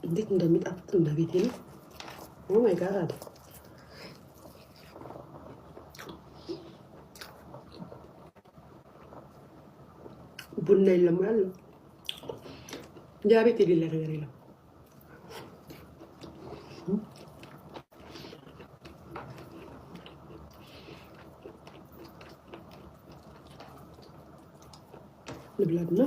እንዴት እንደሚጣፍጥ እና ቤቴ ነው። ኦ ማይ ጋድ ቡና የለም ያለው ያ ቤት የሌለ ነገር የለም። ልብላና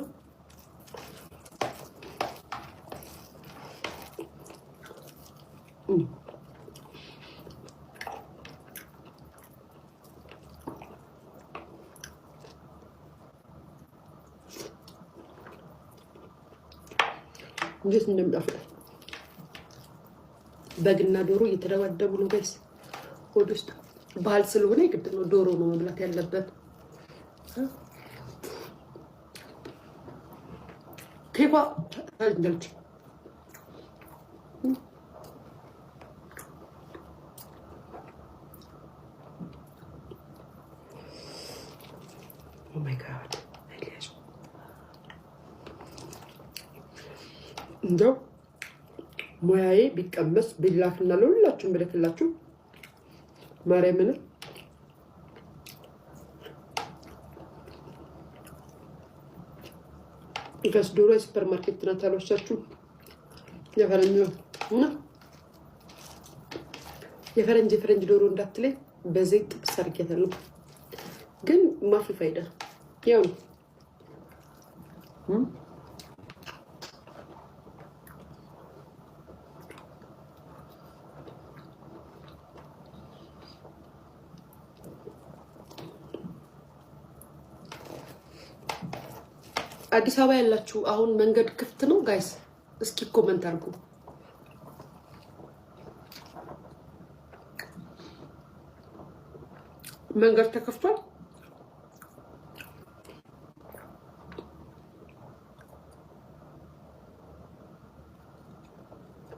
እንዴት እንደሚጣፍጥ በግና ዶሮ እየተደባደቡ ነው ጋይስ። ሆድ ውስጥ ባህል ስለሆነ የግድ ነው ዶሮ ነው መብላት ያለበት። ኬኳ ታልጀልች ኦ ማይ ጋድ እንደው ሙያዬ ቢቀመስ ቢላክና ለሁላችሁም ብልክላችሁ ማርያምን ኢከስ ዶሮ ሱፐር ማርኬት ናት አልወሰድሽም። የፈረንጅ ዶሮ እንዳትለኝ በዘይት ጥብስ አድርጌያታለሁ። ግን ማፊ ፋይዳ ያው አዲስ አበባ ያላችሁ አሁን መንገድ ክፍት ነው ጋይስ? እስኪ ኮሜንት አድርጉ። መንገድ ተከፍቷል?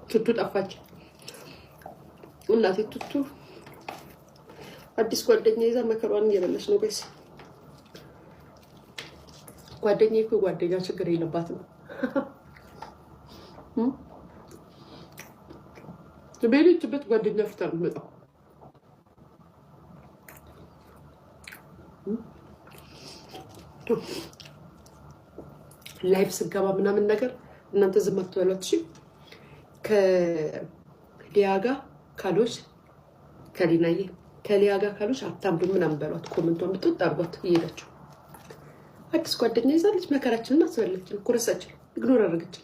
ቱቱ ጠፋች። እናቴ ቱቱ አዲስ ጓደኛ ይዛ መከሯን እየበላች ነው ጋይስ። ጓደኛዬ እኮ ጓደኛ ችግር የለባትም። በሌለችበት ጓደኛ ፍታ ነው የምመጣው። ላይፍ ስገባ ምናምን ነገር እናንተ ዝም አትበሏት እሺ። ከሊያ ጋር ካሎች ከሊናዬ ከሊያ ጋር ካሎች አታምዱ ምናምን በሏት። ኮሜንቷን ብትወጣ አርጓት እየሄዳችሁ አዲስ ጓደኛ ይዛለች። መከራችንን አስበለችን፣ ኩረሳችን ኢግኖር አደረገችን።